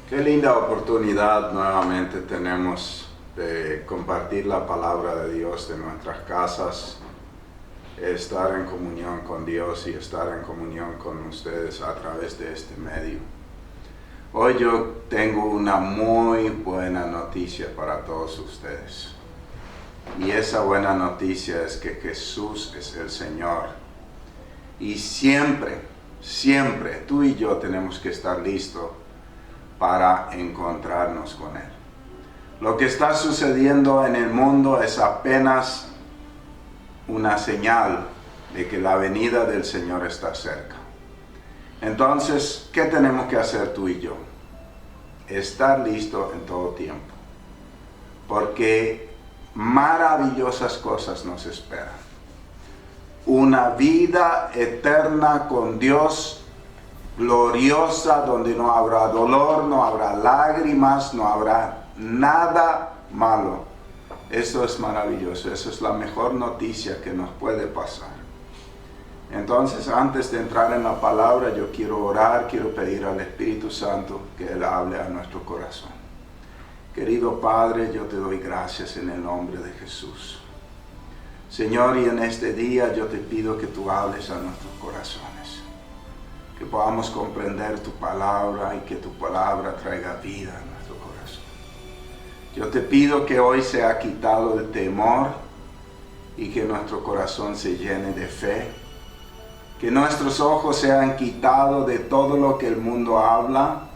Qué linda oportunidad nuevamente tenemos de compartir la palabra de Dios de nuestras casas, estar en comunión con Dios y estar en comunión con ustedes a través de este medio. Hoy yo tengo una muy buena noticia para todos ustedes. Y esa buena noticia es que Jesús es el Señor. Y siempre tú y yo tenemos que estar listos para encontrarnos con Él. Lo que está sucediendo en el mundo es apenas una señal de que la venida del Señor está cerca. Entonces, ¿qué tenemos que hacer tú y yo? Estar listos en todo tiempo. Porque maravillosas cosas nos esperan. Una vida eterna con Dios gloriosa, donde no habrá dolor, no habrá lágrimas, no habrá nada malo. Eso es maravilloso, eso es la mejor noticia que nos puede pasar. Entonces, antes de entrar en la palabra, yo quiero orar, quiero pedir al Espíritu Santo que Él hable a nuestro corazón. Querido Padre, yo te doy gracias en el nombre de Jesús. Señor, y en este día yo te pido que tú hables a nuestros corazones. Que podamos comprender tu palabra y que tu palabra traiga vida a nuestro corazón. Yo te pido que hoy sea quitado el temor y que nuestro corazón se llene de fe. Que nuestros ojos sean quitados de todo lo que el mundo habla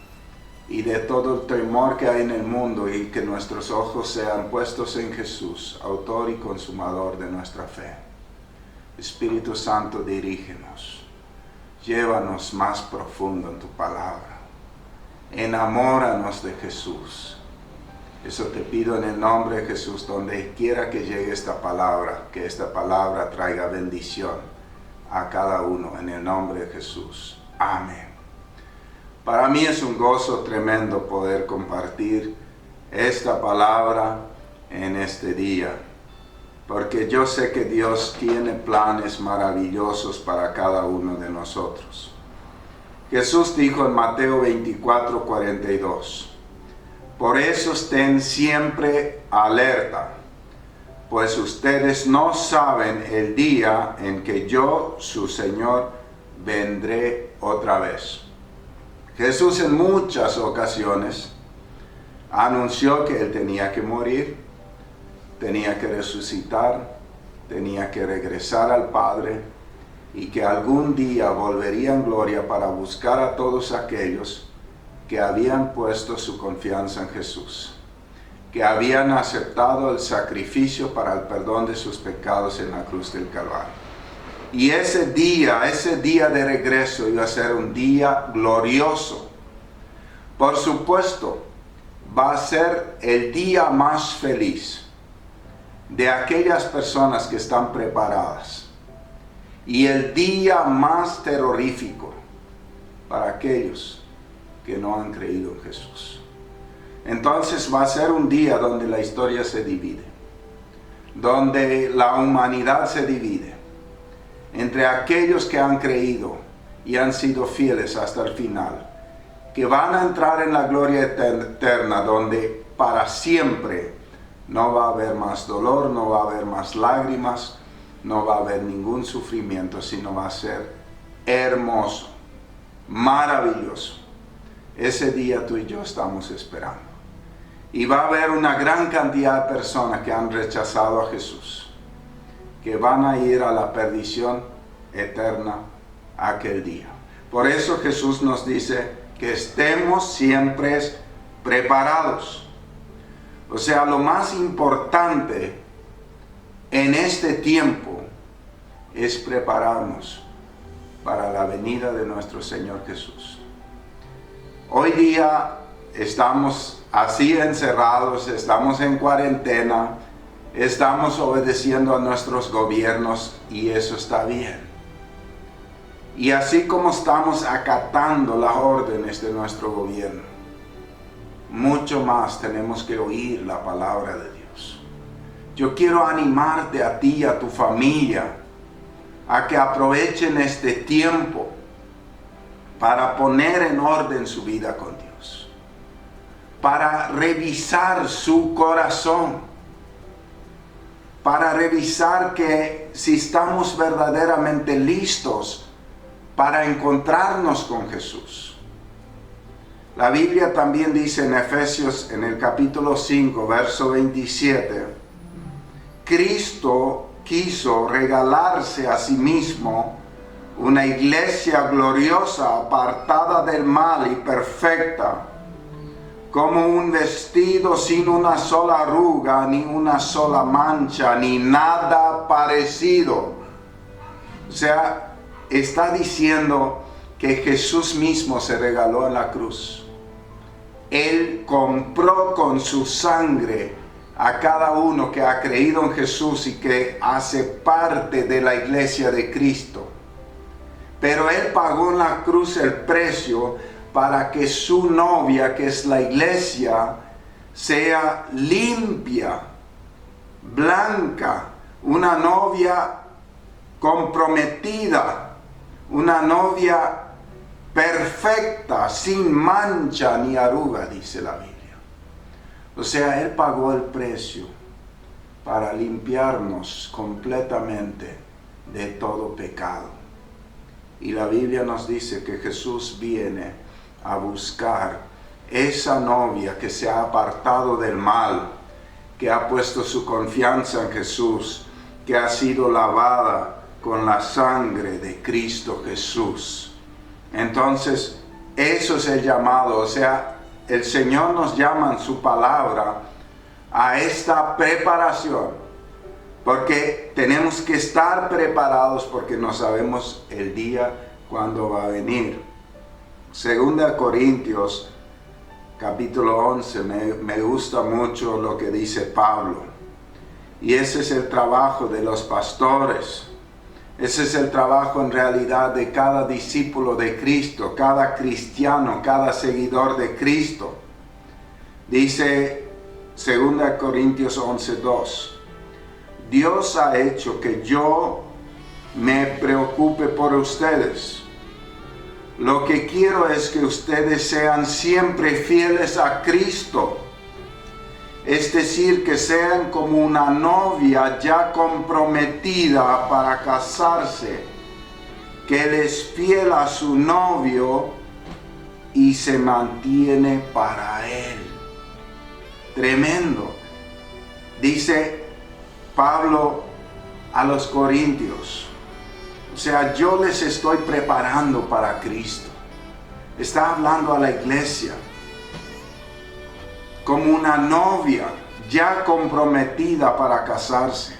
y de todo el temor que hay en el mundo, y que nuestros ojos sean puestos en Jesús, autor y consumador de nuestra fe. Espíritu Santo, dirígenos. Llévanos más profundo en tu palabra. Enamóranos de Jesús. Eso te pido en el nombre de Jesús, donde quiera que llegue esta palabra, que esta palabra traiga bendición a cada uno, en el nombre de Jesús. Amén. Para mí es un gozo tremendo poder compartir esta palabra en este día, porque yo sé que Dios tiene planes maravillosos para cada uno de nosotros. Jesús dijo en Mateo 24:42, por eso estén siempre alerta, pues ustedes no saben el día en que yo, su Señor, vendré otra vez. Jesús en muchas ocasiones anunció que Él tenía que morir, tenía que resucitar, tenía que regresar al Padre y que algún día volvería en gloria para buscar a todos aquellos que habían puesto su confianza en Jesús, que habían aceptado el sacrificio para el perdón de sus pecados en la cruz del Calvario. Y ese día de regreso iba a ser un día glorioso. Por supuesto, va a ser el día más feliz de aquellas personas que están preparadas, y el día más terrorífico para aquellos que no han creído en Jesús. Entonces va a ser un día donde la historia se divide, donde la humanidad se divide entre aquellos que han creído y han sido fieles hasta el final, que van a entrar en la gloria eterna, donde para siempre no va a haber más dolor, no va a haber más lágrimas, no va a haber ningún sufrimiento, sino va a ser hermoso, maravilloso. Ese día tú y yo estamos esperando. Y va a haber una gran cantidad de personas que han rechazado a Jesús, que van a ir a la perdición eterna aquel día. Por eso Jesús nos dice que estemos siempre preparados. O sea, lo más importante en este tiempo es prepararnos para la venida de nuestro Señor Jesús. Hoy día estamos así encerrados, estamos en cuarentena, estamos obedeciendo a nuestros gobiernos, y eso está bien. Y así como estamos acatando las órdenes de nuestro gobierno, mucho más tenemos que oír la palabra de Dios. Yo quiero animarte a ti y a tu familia a que aprovechen este tiempo para poner en orden su vida con Dios. para revisar su corazón, para revisar que si estamos verdaderamente listos para encontrarnos con Jesús. La Biblia también dice en Efesios, en el capítulo 5, verso 27, Cristo quiso regalarse a sí mismo una iglesia gloriosa, apartada del mal y perfecta, como un vestido sin una sola arruga, ni una sola mancha, ni nada parecido. O sea, está diciendo que Jesús mismo se regaló en la cruz. Él compró con su sangre a cada uno que ha creído en Jesús y que hace parte de la iglesia de Cristo. Pero Él pagó en la cruz el precio para que su novia, que es la iglesia, sea limpia, blanca, una novia comprometida, una novia perfecta, sin mancha ni arruga, dice la Biblia. O sea, Él pagó el precio para limpiarnos completamente de todo pecado. Y la Biblia nos dice que Jesús viene a buscar esa novia que se ha apartado del mal, que ha puesto su confianza en Jesús, que ha sido lavada con la sangre de Cristo Jesús. Entonces, eso es el llamado. O sea, el Señor nos llama en su palabra a esta preparación, porque tenemos que estar preparados porque no sabemos el día cuándo va a venir. Segunda Corintios capítulo 11, me gusta mucho lo que dice Pablo. Y ese es el trabajo de los pastores. Ese es el trabajo en realidad de cada discípulo de Cristo, cada cristiano, cada seguidor de Cristo. Dice 2 Corintios 11:2. Dios ha hecho que yo me preocupe por ustedes. Lo que quiero es que ustedes sean siempre fieles a Cristo. Es decir, que sean como una novia ya comprometida para casarse, que Él es fiel a su novio y se mantiene para Él. Tremendo. Dice Pablo a los corintios. O sea, yo les estoy preparando para Cristo. Está hablando a la iglesia como una novia ya comprometida para casarse,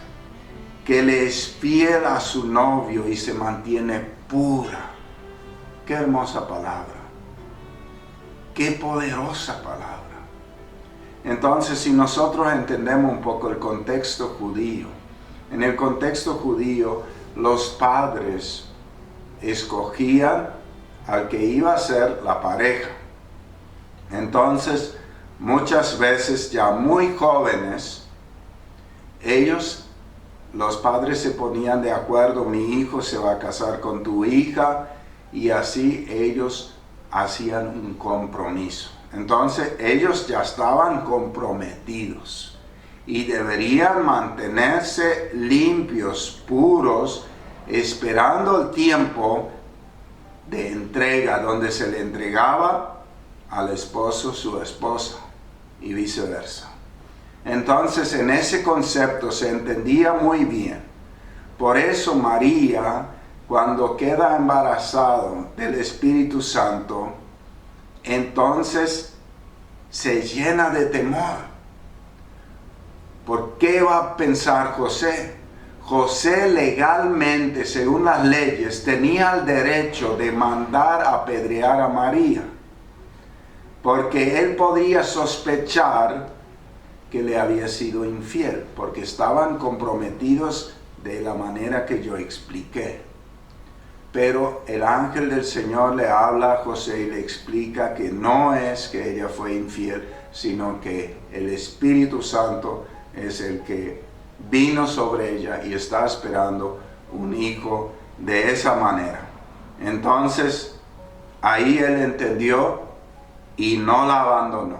que le es fiel a su novio y se mantiene pura. Qué hermosa palabra. Qué poderosa palabra. Entonces, si nosotros entendemos un poco el contexto judío, en el contexto judío, los padres escogían al que iba a ser la pareja. Entonces, muchas veces ya muy jóvenes, los padres se ponían de acuerdo, mi hijo se va a casar con tu hija, y así ellos hacían un compromiso. Entonces ellos ya estaban comprometidos y deberían mantenerse limpios, puros, esperando el tiempo de entrega, donde se le entregaba al esposo su esposa y viceversa. Entonces, en ese concepto se entendía muy bien. Por eso María, cuando queda embarazada del Espíritu Santo, entonces se llena de temor. ¿Por qué va a pensar José? José legalmente, según las leyes, tenía el derecho de mandar a apedrear a María, porque él podía sospechar que le había sido infiel, porque estaban comprometidos de la manera que yo expliqué. Pero el ángel del Señor le habla a José y le explica que no es que ella fue infiel, sino que el Espíritu Santo es el que vino sobre ella y está esperando un hijo de esa manera. Entonces, ahí él entendió y no la abandonó.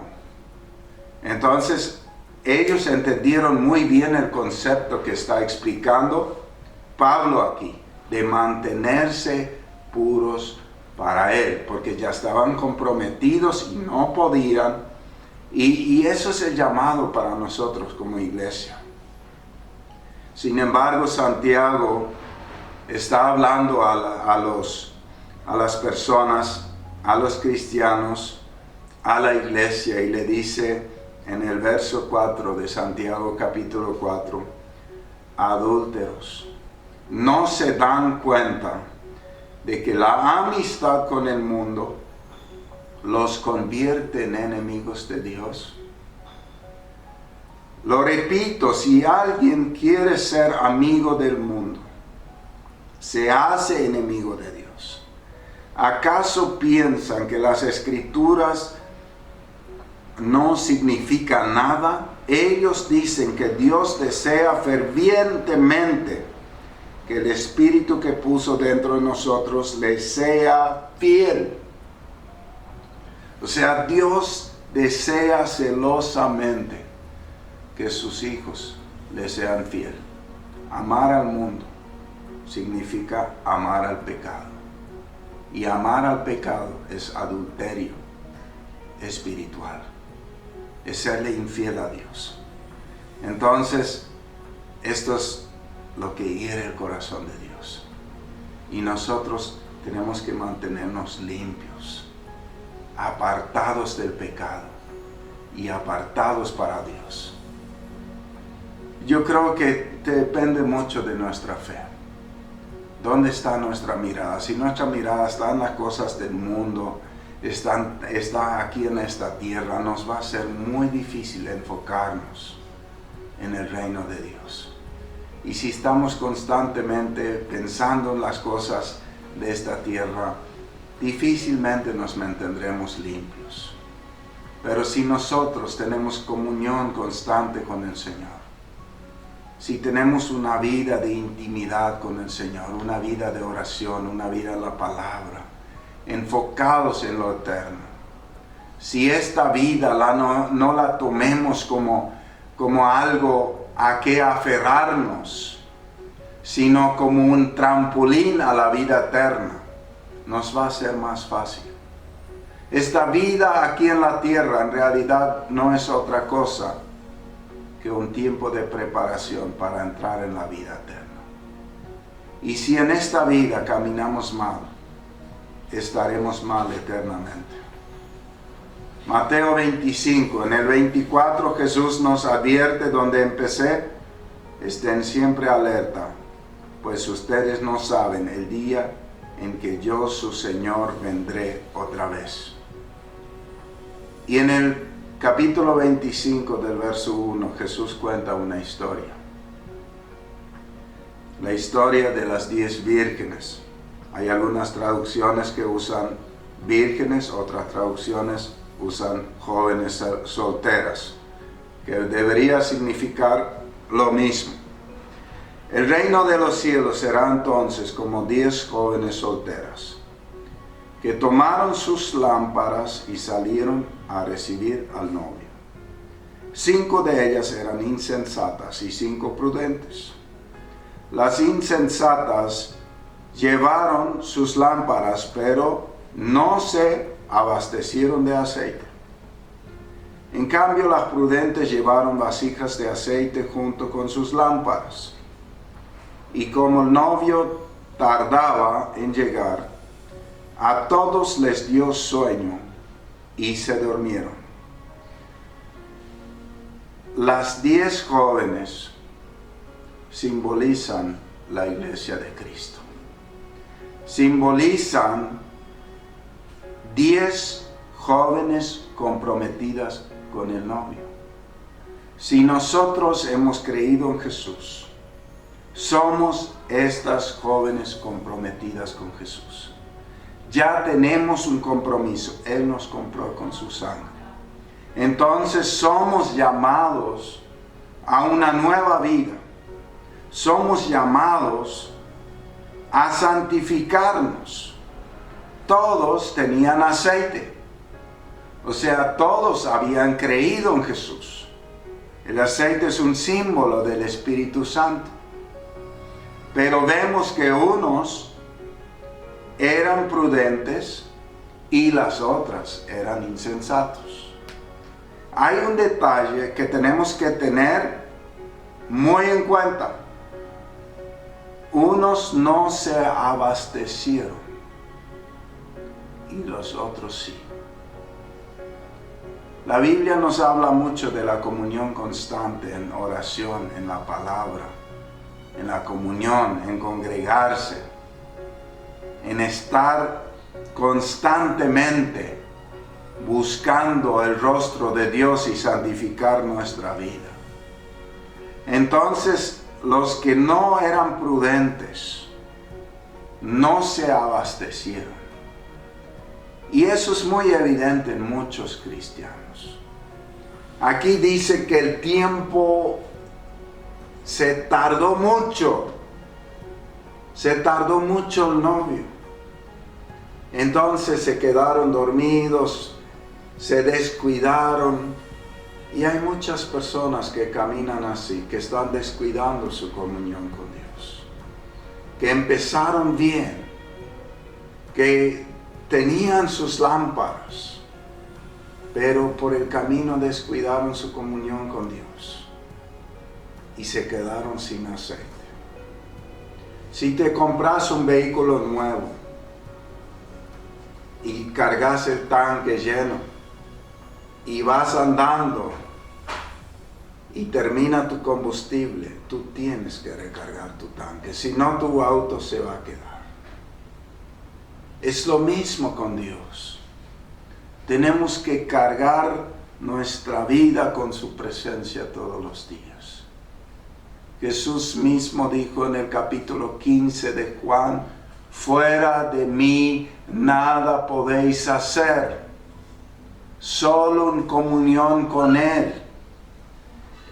Entonces, ellos entendieron muy bien el concepto que está explicando Pablo aquí, de mantenerse puros para Él, porque ya estaban comprometidos y no podían, y eso es el llamado para nosotros como iglesia. Sin embargo, Santiago está hablando a las personas, a los cristianos, a la iglesia, y le dice en el verso 4 de Santiago capítulo 4, adúlteros, ¿no se dan cuenta de que la amistad con el mundo los convierte en enemigos de Dios? Lo repito, si alguien quiere ser amigo del mundo, se hace enemigo de Dios. ¿Acaso piensan que las Escrituras no significan nada? Ellos dicen que Dios desea fervientemente que el Espíritu que puso dentro de nosotros le sea fiel. O sea, Dios desea celosamente que sus hijos le sean fiel. Amar al mundo significa amar al pecado. Y amar al pecado es adulterio espiritual. Es serle infiel a Dios. Entonces, esto es lo que hiere el corazón de Dios. Y nosotros tenemos que mantenernos limpios, apartados del pecado y apartados para Dios. Yo creo que depende mucho de nuestra fe. ¿Dónde está nuestra mirada? Si nuestra mirada está en las cosas del mundo, está aquí en esta tierra, nos va a ser muy difícil enfocarnos en el reino de Dios. Y si estamos constantemente pensando en las cosas de esta tierra, difícilmente nos mantendremos limpios. Pero si nosotros tenemos comunión constante con el Señor, si tenemos una vida de intimidad con el Señor, una vida de oración, una vida en la palabra, enfocados en lo eterno, si esta vida no la tomemos como algo a que aferrarnos, sino como un trampolín a la vida eterna, nos va a ser más fácil. Esta vida aquí en la tierra en realidad no es otra cosa que un tiempo de preparación para entrar en la vida eterna. Y si en esta vida caminamos mal, estaremos mal eternamente. Mateo 25, en el 24 Jesús nos advierte donde empecé: estén siempre alerta, pues ustedes no saben el día en que yo, su Señor, vendré otra vez. Y en el capítulo 25 del verso 1, Jesús cuenta una historia. La historia de las 10 vírgenes. Hay algunas traducciones que usan vírgenes, otras traducciones usan jóvenes solteras, que debería significar lo mismo. El reino de los cielos será entonces como 10 jóvenes solteras, que tomaron sus lámparas y salieron a recibir al novio. 5 de ellas eran insensatas y 5 prudentes. Las insensatas llevaron sus lámparas, pero no se abastecieron de aceite. En cambio, las prudentes llevaron vasijas de aceite junto con sus lámparas. Y como el novio tardaba en llegar, a todos les dio sueño y se durmieron. Las 10 jóvenes simbolizan la iglesia de Cristo. Simbolizan 10 jóvenes comprometidas con el novio. Si nosotros hemos creído en Jesús, somos estas jóvenes comprometidas con Jesús. Ya tenemos un compromiso. Él nos compró con su sangre. Entonces somos llamados a una nueva vida. Somos llamados a santificarnos. Todos tenían aceite. O sea, todos habían creído en Jesús. El aceite es un símbolo del Espíritu Santo. Pero vemos que unos eran prudentes y las otras eran insensatos. Hay un detalle que tenemos que tener muy en cuenta. Unos no se abastecieron y los otros sí. La Biblia nos habla mucho de la comunión constante en oración, en la palabra, en la comunión, en congregarse, en estar constantemente buscando el rostro de Dios y santificar nuestra vida. Entonces, los que no eran prudentes no se abastecieron. Y eso es muy evidente en muchos cristianos. Aquí dice que el tiempo se tardó mucho el novio. Entonces se quedaron dormidos, se descuidaron. Y hay muchas personas que caminan así, que están descuidando su comunión con Dios. Que empezaron bien, que tenían sus lámparas, pero por el camino descuidaron su comunión con Dios y se quedaron sin aceite. Si te compras un vehículo nuevo y cargas el tanque lleno y vas andando y termina tu combustible, tú tienes que recargar tu tanque, si no tu auto se va a quedar. Es lo mismo con Dios. Tenemos que cargar nuestra vida con su presencia todos los días. Jesús mismo dijo en el capítulo 15 de Juan: fuera de mí nada podéis hacer, solo en comunión con Él.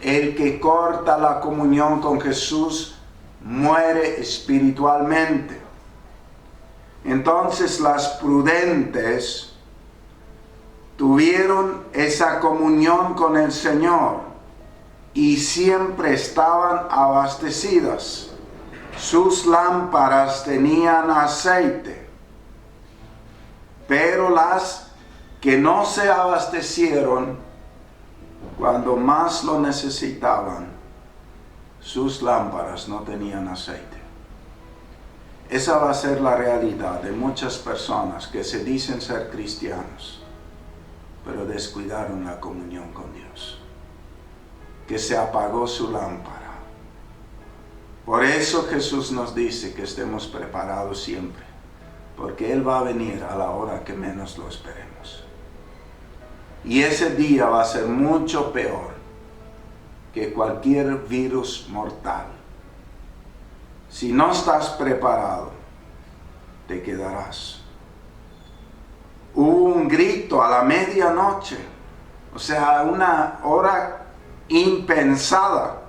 El que corta la comunión con Jesús muere espiritualmente. Entonces las prudentes tuvieron esa comunión con el Señor y siempre estaban abastecidas. Sus lámparas tenían aceite, pero las que no se abastecieron, cuando más lo necesitaban, sus lámparas no tenían aceite. Esa va a ser la realidad de muchas personas que se dicen ser cristianos, pero descuidaron la comunión con Dios, que se apagó su lámpara. Por eso Jesús nos dice que estemos preparados siempre, porque Él va a venir a la hora que menos lo esperemos. Y ese día va a ser mucho peor que cualquier virus mortal. Si no estás preparado, te quedarás. Hubo un grito a la medianoche, o sea, una hora impensada.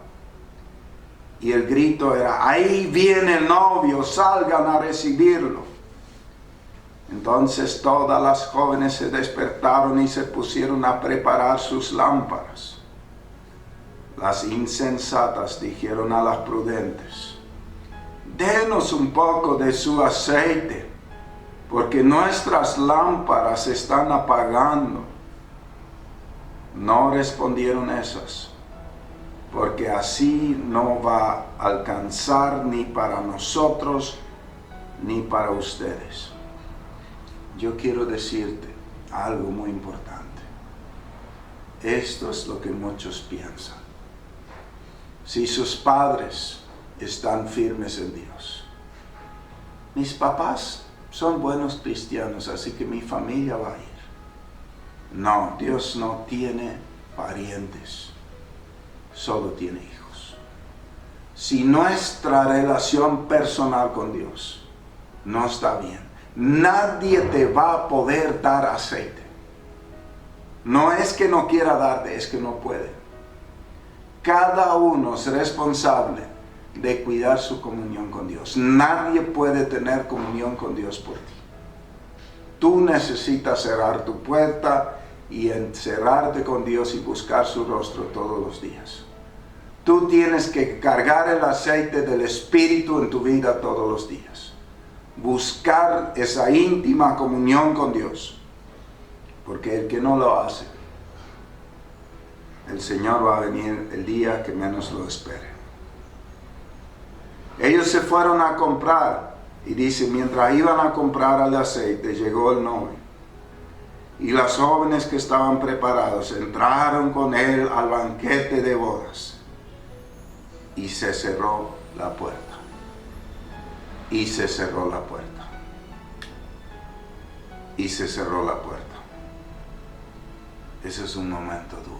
Y el grito era: ahí viene el novio, salgan a recibirlo. Entonces todas las jóvenes se despertaron y se pusieron a preparar sus lámparas. Las insensatas dijeron a las prudentes: denos un poco de su aceite, porque nuestras lámparas se están apagando. No respondieron esas, porque así no va a alcanzar ni para nosotros ni para ustedes. Yo quiero decirte algo muy importante. Esto es lo que muchos piensan. Si sus padres están firmes en Dios, mis papás son buenos cristianos, así que mi familia va a ir. No, Dios no tiene parientes, solo tiene hijos. Si nuestra relación personal con Dios no está bien, nadie te va a poder dar aceite. No es que no quiera darte, es que no puede. Cada uno es responsable de cuidar su comunión con Dios. Nadie puede tener comunión con Dios por ti. Tú necesitas cerrar tu puerta y encerrarte con Dios y buscar su rostro todos los días. Tú tienes que cargar el aceite del Espíritu en tu vida todos los días. Buscar esa íntima comunión con Dios. Porque el que no lo hace, el Señor va a venir el día que menos lo espere. Ellos se fueron a comprar, y dice, mientras iban a comprar el aceite, llegó el novio. Y las jóvenes que estaban preparados entraron con él al banquete de bodas. Y se cerró la puerta. Y se cerró la puerta. Y se cerró la puerta. Ese es un momento duro.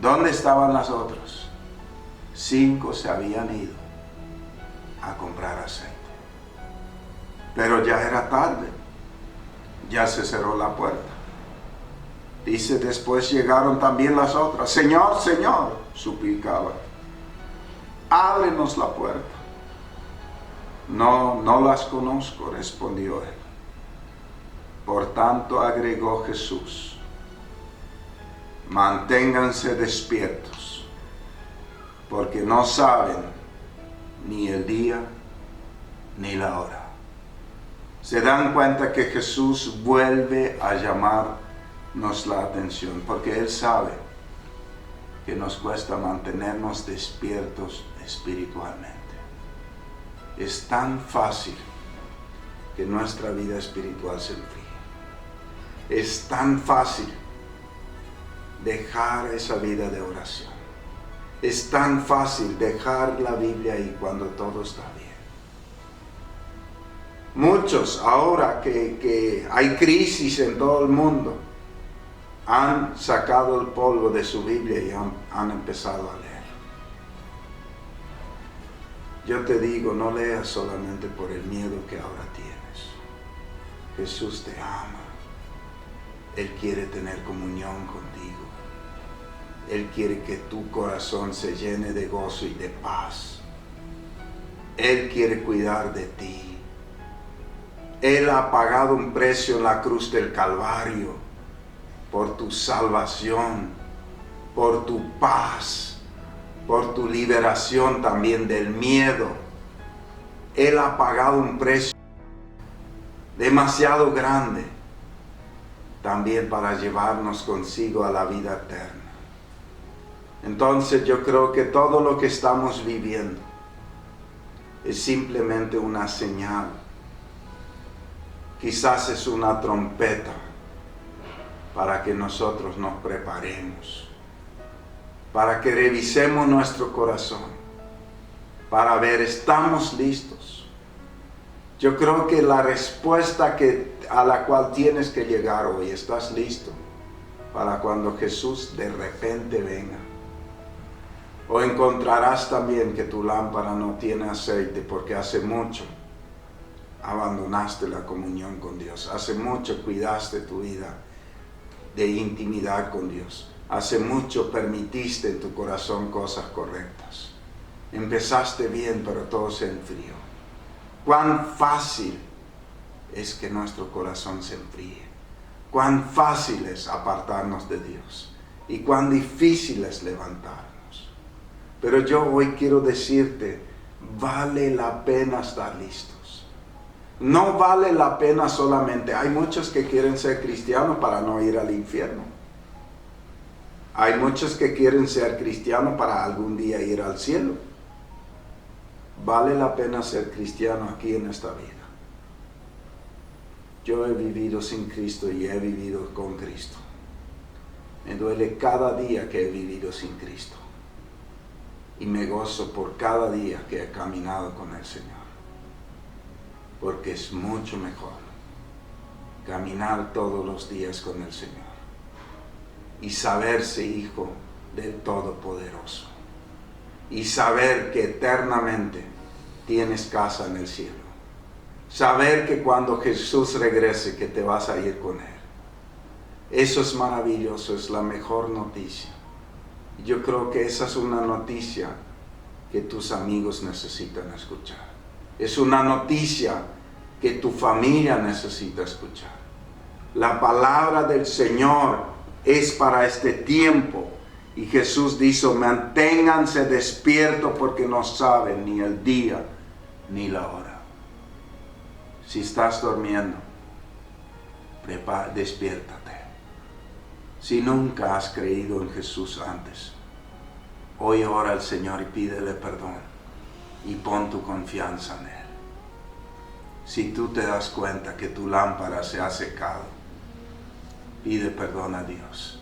¿Dónde estaban las otras? 5 se habían ido a comprar aceite. Pero ya era tarde. Ya se cerró la puerta. Dice, después llegaron también las otras. Señor, Señor, suplicaban, ábrenos la puerta. No, no las conozco, respondió él. Por tanto, agregó Jesús, manténganse despiertos, porque no saben ni el día ni la hora. Se dan cuenta que Jesús vuelve a llamarnos la atención, porque Él sabe que nos cuesta mantenernos despiertos espiritualmente. Es tan fácil que nuestra vida espiritual se enfríe. Es tan fácil dejar esa vida de oración. Es tan fácil dejar la Biblia ahí cuando todo está bien. Muchos, ahora que hay crisis en todo el mundo, han sacado el polvo de su Biblia y han empezado a leer. Yo te digo, no leas solamente por el miedo que ahora tienes. Jesús te ama. Él quiere tener comunión contigo. Él quiere que tu corazón se llene de gozo y de paz. Él quiere cuidar de ti. Él ha pagado un precio en la cruz del Calvario por tu salvación, por tu paz, por tu liberación también del miedo. Él ha pagado un precio demasiado grande también para llevarnos consigo a la vida eterna. Entonces yo creo que todo lo que estamos viviendo es simplemente una señal. Quizás es una trompeta para que nosotros nos preparemos, para que revisemos nuestro corazón, para ver, ¿estamos listos? Yo creo que la respuesta a la cual tienes que llegar hoy, ¿estás listo para cuando Jesús de repente venga? O encontrarás también que tu lámpara no tiene aceite porque hace mucho abandonaste la comunión con Dios. Hace mucho cuidaste tu vida de intimidad con Dios. Hace mucho permitiste en tu corazón cosas correctas. Empezaste bien, pero todo se enfrió. Cuán fácil es que nuestro corazón se enfríe. Cuán fácil es apartarnos de Dios. Y cuán difícil es levantarnos. Pero yo hoy quiero decirte, vale la pena estar listos. No vale la pena solamente. Hay muchos que quieren ser cristianos para no ir al infierno. Hay muchos que quieren ser cristianos para algún día ir al cielo. Vale la pena ser cristiano aquí en esta vida. Yo he vivido sin Cristo y he vivido con Cristo. Me duele cada día que he vivido sin Cristo. Y me gozo por cada día que he caminado con el Señor. Porque es mucho mejor caminar todos los días con el Señor y saberse hijo del Todopoderoso y saber que eternamente tienes casa en el cielo, saber que cuando Jesús regrese que te vas a ir con Él. Eso es maravilloso, es la mejor noticia. Yo creo que esa es una noticia que tus amigos necesitan escuchar. Es una noticia que tu familia necesita escuchar. La palabra del Señor es para este tiempo. Y Jesús dijo, manténganse despiertos porque no saben ni el día ni la hora. Si estás durmiendo, despiértate. Si nunca has creído en Jesús antes, hoy ora al Señor y pídele perdón y pon tu confianza en Él. Si tú te das cuenta que tu lámpara se ha secado, pide perdón a Dios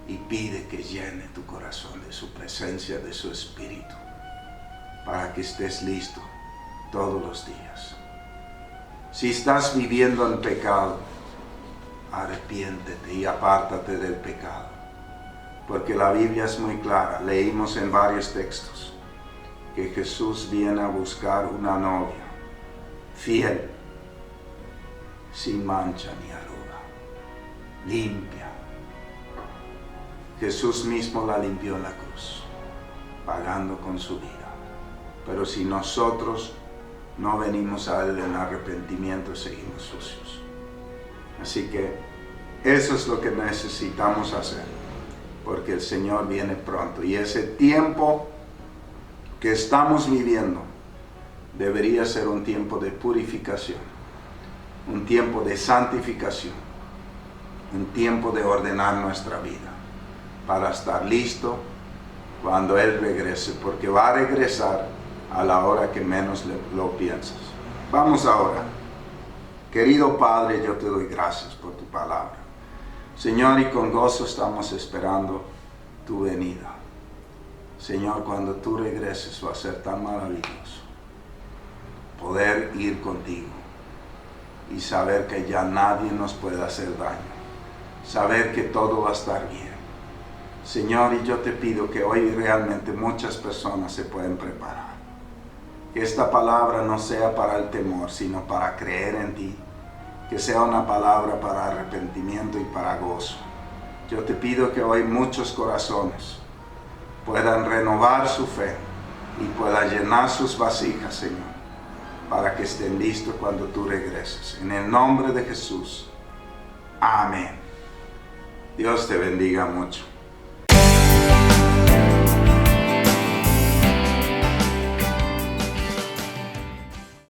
y pide que llene tu corazón de su presencia, de su Espíritu, para que estés listo todos los días. Si estás viviendo en pecado, arrepiéntete y apártate del pecado, porque la Biblia es muy clara. Leímos en varios textos que Jesús viene a buscar una novia fiel, sin mancha ni arruga, limpia. Jesús mismo la limpió en la cruz, pagando con su vida. Pero si nosotros no venimos a Él en arrepentimiento, seguimos sucios. Así que eso es lo que necesitamos hacer, porque el Señor viene pronto. Y ese tiempo que estamos viviendo debería ser un tiempo de purificación, un tiempo de santificación, un tiempo de ordenar nuestra vida para estar listo cuando Él regrese, porque va a regresar a la hora que menos lo piensas. Vamos ahora. Querido Padre, yo te doy gracias por tu palabra. Señor, y con gozo estamos esperando tu venida. Señor, cuando tú regreses va a ser tan maravilloso poder ir contigo y saber que ya nadie nos puede hacer daño. Saber que todo va a estar bien. Señor, y yo te pido que hoy realmente muchas personas se pueden preparar. Que esta palabra no sea para el temor, sino para creer en ti. Que sea una palabra para arrepentimiento y para gozo. Yo te pido que hoy muchos corazones puedan renovar su fe y puedan llenar sus vasijas, Señor, para que estén listos cuando tú regreses. En el nombre de Jesús. Amén. Dios te bendiga mucho.